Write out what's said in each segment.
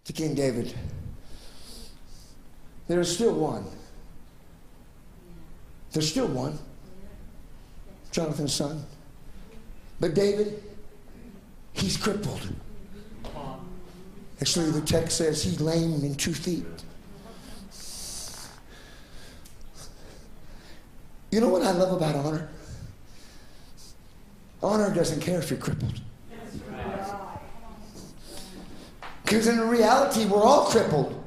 to King David, there is still one. There's still one. Jonathan's son. But David, he's crippled. Actually, the text says he's lame in 2 feet. You know what I love about honor? Honor doesn't care if you're crippled. Because in reality, we're all crippled.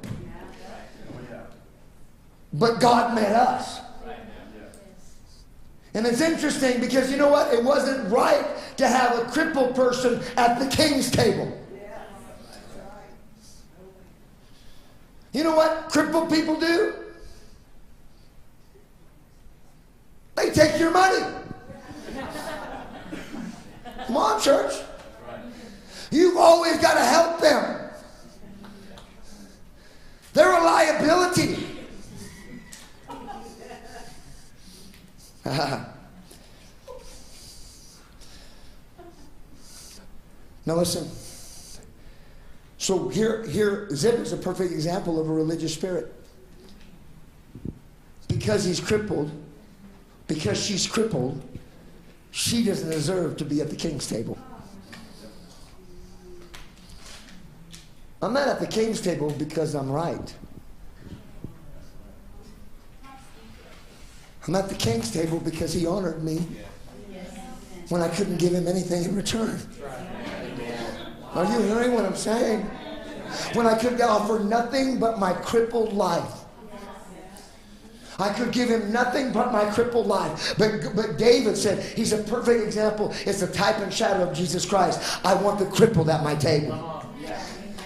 But God made us. And it's interesting because you know what? It wasn't right to have a crippled person at the king's table. You know what crippled people do? They take your money. Come on, church. You've always got to help them. They're a liability. Now listen. So here Zip is a perfect example of a religious spirit. Because he's crippled, because she's crippled, she doesn't deserve to be at the king's table. I'm not at the king's table because I'm right. I'm at the king's table because he honored me when I couldn't give him anything in return. Are you hearing what I'm saying? When I could offer nothing but my crippled life. I could give him nothing but my crippled life. But David said, he's a perfect example. It's a type and shadow of Jesus Christ. I want the crippled at my table.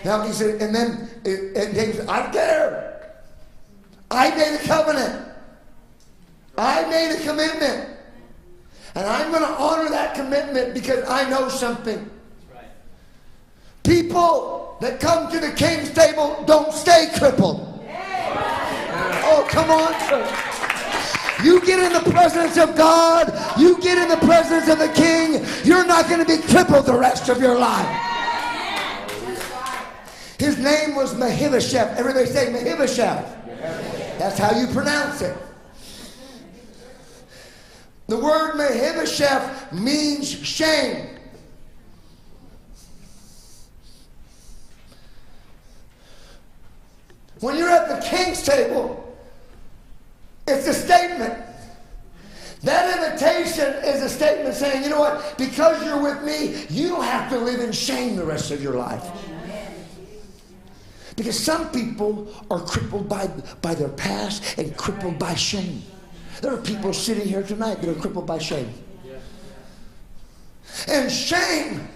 Now he said, and then David said, I don't care. I made a covenant. I made a commitment. And I'm going to honor that commitment because I know something. People that come to the king's table don't stay crippled. Oh, come on, church. You get in the presence of God, you get in the presence of the king, you're not going to be crippled the rest of your life. His name was Mephibosheth. Everybody say Mephibosheth. That's how you pronounce it. The word Mephibosheth means shame. When you're at the king's table, it's a statement. That invitation is a statement saying, you know what? Because you're with me, you don't have to live in shame the rest of your life. Because some people are crippled by their past and crippled by shame. There are people sitting here tonight that are crippled by shame. And shame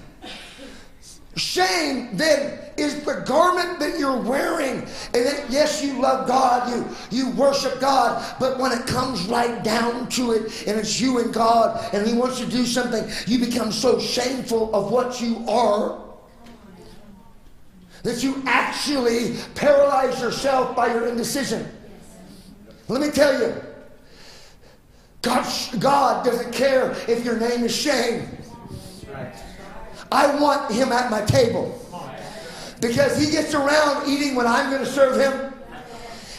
then is the garment that you're wearing. And then, yes, you love God, you worship God, but when it comes right down to it, and it's you and God, and he wants to do something, you become so shameful of what you are that you actually paralyze yourself by your indecision. Let me tell you, God doesn't care if your name is shame. I want him at my table. Because he gets around eating when I'm going to serve him.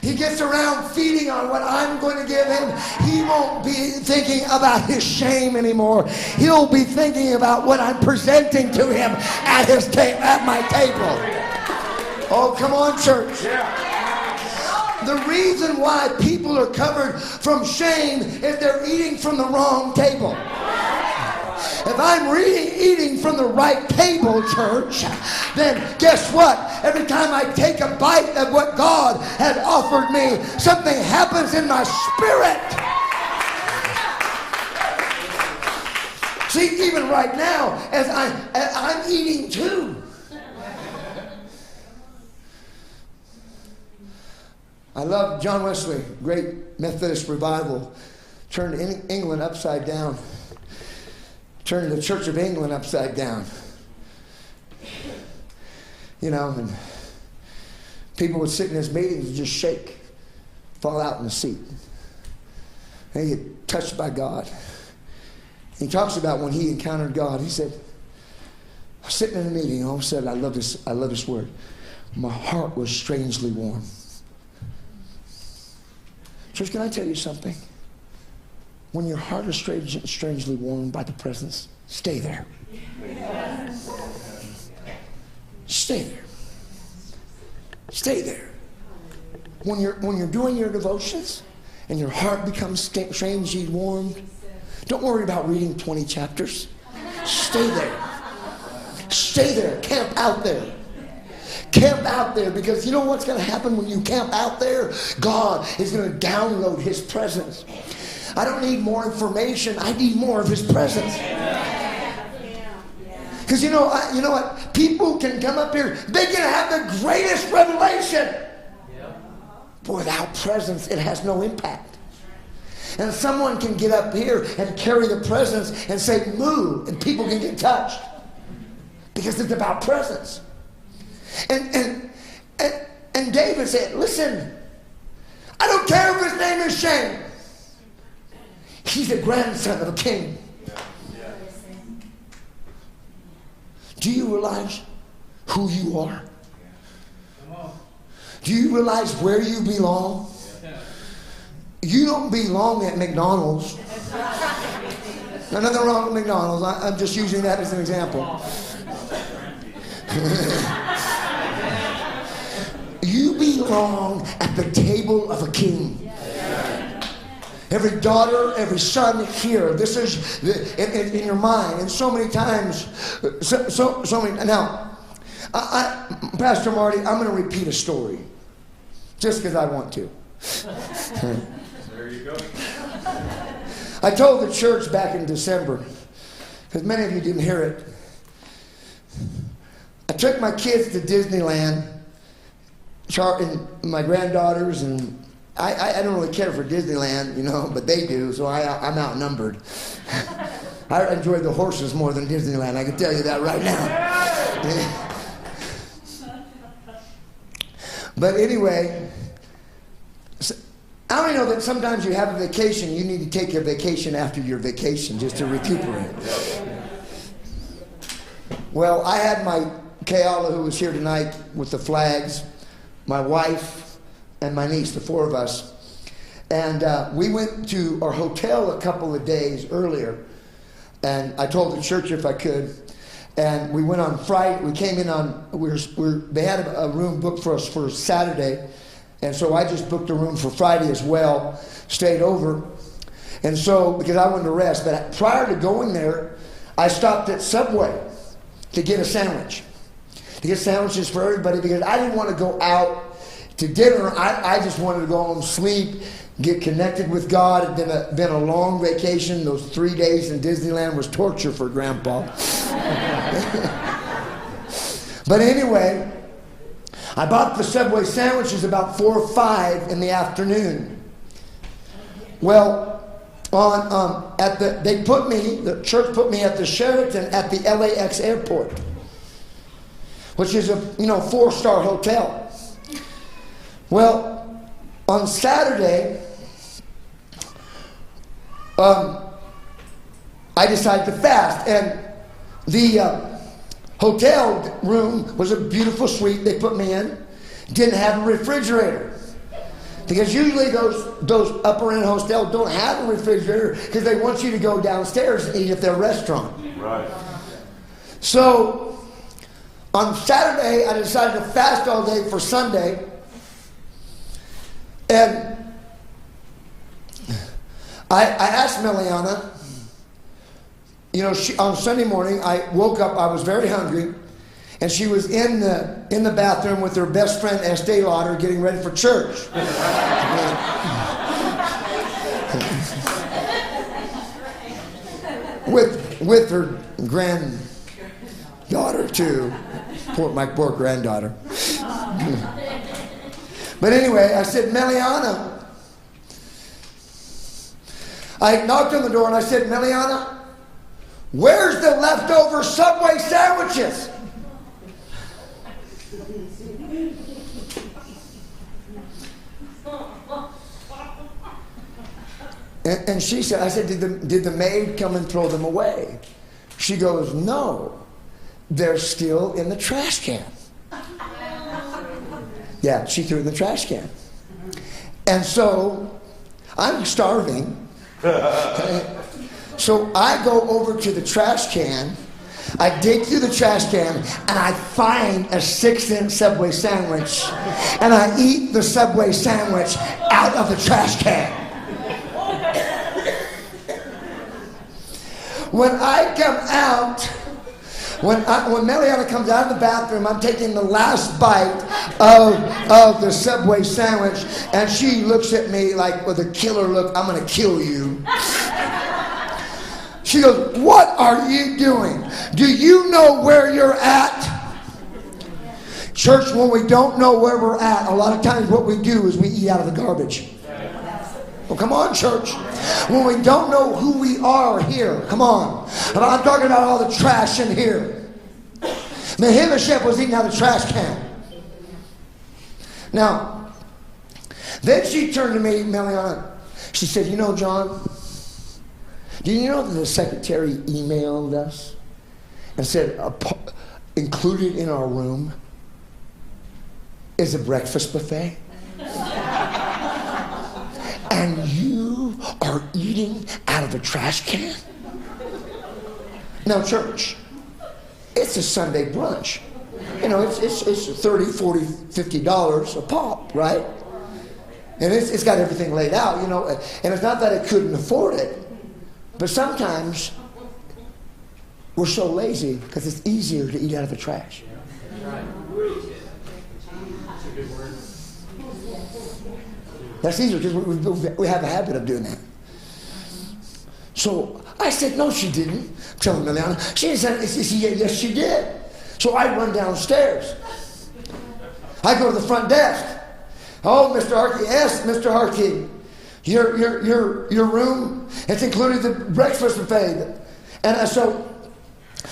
He gets around feeding on what I'm going to give him. He won't be thinking about his shame anymore. He'll be thinking about what I'm presenting to him at my table. Oh, come on, church. The reason why people are covered from shame is they're eating from the wrong table. If I'm eating from the right table, church, then guess what? Every time I take a bite of what God has offered me, something happens in my spirit. See, even right now, as I'm eating too. I love John Wesley, great Methodist revival, turned England upside down. Turned the Church of England upside down. You know, and people would sit in his meetings and just shake, fall out in the seat. And get touched by God. He talks about when he encountered God. He said, I was sitting in a meeting, all of a sudden, I love this word. my heart was strangely warm. Church, can I tell you something? When your heart is strangely warmed by the presence, stay there. Stay there. Stay there. When you're doing your devotions and your heart becomes strangely warmed, don't worry about reading 20 chapters. Stay there. Stay there. Camp out there. Camp out there, because you know what's going to happen when you camp out there? God is going to download His presence. I don't need more information. I need more of His presence. Because you know what? People can come up here. They can have the greatest revelation. But without presence, it has no impact. And someone can get up here and carry the presence and say, move, and people can get touched. Because it's about presence. And David said, listen, I don't care if his name is Shane. He's a grandson of a king. Do you realize who you are? Do you realize where you belong? You don't belong at McDonald's. There's nothing wrong with McDonald's. I'm just using that as an example. You belong at the table of a king. Every daughter, every son here, this is in your mind. And so many times, so many. Now, Pastor Marty, I'm going to repeat a story. Just because I want to. There you go. I told the church back in December, because many of you didn't hear it. I took my kids to Disneyland, and my granddaughters, and I don't really care for Disneyland, you know, but they do, so I'm outnumbered. I enjoy the horses more than Disneyland, I can tell you that right now. But anyway, I only know that sometimes you have a vacation, you need to take your vacation after your vacation just to recuperate. Well, I had my Kayala, who was here tonight with the flags, my wife, and my niece, the four of us. And we went to our hotel a couple of days earlier. And I told the church if I could. And we went on Friday. We came in on, they had a room booked for us for Saturday. And so I just booked a room for Friday as well. Stayed over. And so, because I wanted to rest. But prior to going there, I stopped at Subway to get a sandwich. To get sandwiches for everybody, because I didn't want to go out to dinner. I just wanted to go home, sleep, get connected with God. It had been a long vacation. Those 3 days in Disneyland was torture for Grandpa. But anyway, I bought the Subway sandwiches about 4 or 5 in the afternoon. Well, the church put me at the Sheraton at the LAX airport, which is a 4-star hotel. Well, on Saturday, I decided to fast, and the hotel room was a beautiful suite they put me in. Didn't have a refrigerator, because usually those upper end hotels don't have a refrigerator because they want you to go downstairs and eat at their restaurant. Right. So on Saturday, I decided to fast all day for Sunday. And I asked Meliana, on Sunday morning, I woke up, I was very hungry, and she was in the bathroom with her best friend, Estee Lauder, getting ready for church. with her granddaughter, too. My poor granddaughter. But anyway, I said, Meliana. I knocked on the door and I said, Meliana, where's the leftover Subway sandwiches? And she said, I said, did the maid come and throw them away? She goes, no, they're still in the trash can. Yeah, she threw it in the trash can. And so I'm starving. Okay? So I go over to the trash can. I dig through the trash can and I find a 6-inch Subway sandwich. And I eat the Subway sandwich out of the trash can. When I come out, when Meliana comes out of the bathroom, I'm taking the last bite of the Subway sandwich, and she looks at me like with a killer look, I'm going to kill you. She goes, what are you doing? Do you know where you're at? Church, when we don't know where we're at, a lot of times what we do is we eat out of the garbage. Well, come on, church. When we don't know who we are here, come on. And I'm talking about all the trash in here. Mephibosheth was eating out of the trash can. Now, then she turned to me, Meliana. She said, you know, John, do you know that the secretary emailed us and said included in our room is a breakfast buffet? And you are eating out of a trash can? Now, church, it's a Sunday brunch. You know, it's $30, $40, $50 a pop, right? And it's got everything laid out, you know. And it's not that it couldn't afford it. But sometimes we're so lazy because it's easier to eat out of the trash. That's easier because we have a habit of doing that. So I said, no, she didn't. I'm telling Meliana. She said, yes, she did. So I run downstairs. I go to the front desk. Oh, Mr. Harkey. Yes, Mr. Harkey. Your room, it's included the breakfast buffet. And so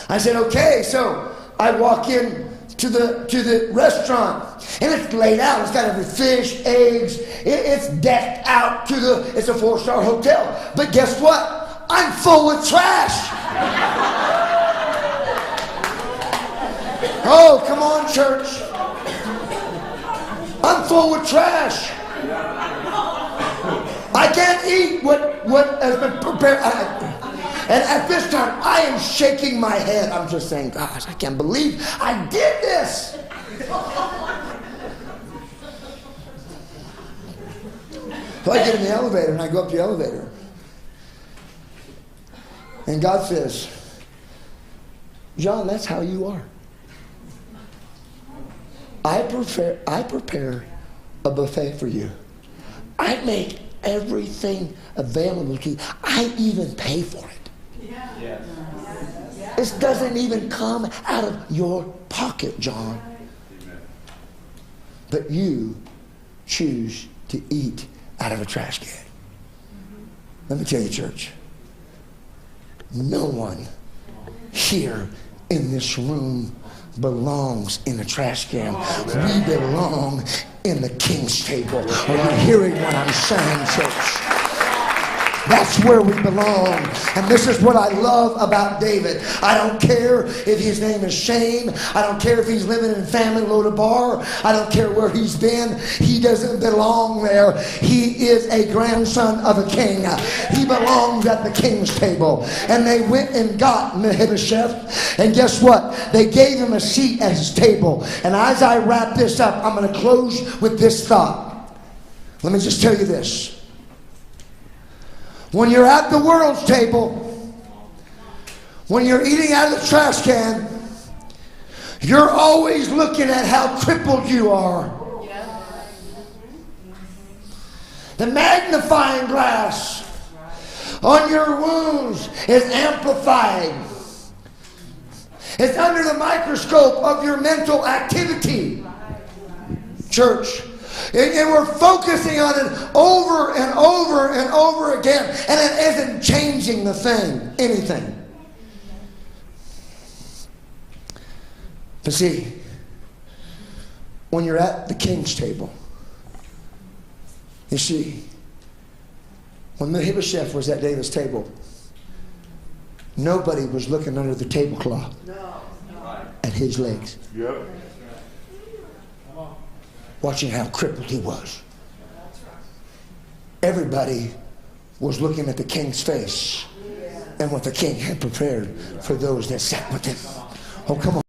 I said, okay. So I walk in to the restaurant, and it's laid out. It's got every fish, eggs. It's decked out it's a 4-star hotel. But guess what? I'm full of trash. Oh, come on, church. I'm full with trash. I can't eat what has been prepared. And at this time, I am shaking my head. I'm just saying, gosh, I can't believe I did this. So I get in the elevator and I go up the elevator. And God says, John, that's how you are. I prepare a buffet for you. I make everything available to you. I even pay for it. Yeah. This doesn't even come out of your pocket, John. Amen. But you choose to eat out of a trash can. Let me tell you, church, no one here in this room belongs in a trash can. We belong in the King's table. Are you hearing what I'm saying, church? That's where we belong. And this is what I love about David. I don't care if his name is Shame. I don't care if he's living in family Lodabar. I don't care where he's been. He doesn't belong there. He is a grandson of a king. He belongs at the King's table. And they went and got Mephibosheth. And guess what? They gave him a seat at his table. And as I wrap this up, I'm going to close with this thought. Let me just tell you this. When you're at the world's table, when you're eating out of the trash can, you're always looking at how crippled you are. The magnifying glass on your wounds is amplified. It's under the microscope of your mental activity. Church. And we're focusing on it over and over and over again. And it isn't changing the thing, anything. But see, when you're at the King's table, you see, when Mephibosheth was at David's table, nobody was looking under the tablecloth at his legs. Yep. watching how crippled he was. Everybody was looking at the king's face and what the king had prepared for those that sat with him. Oh, come on.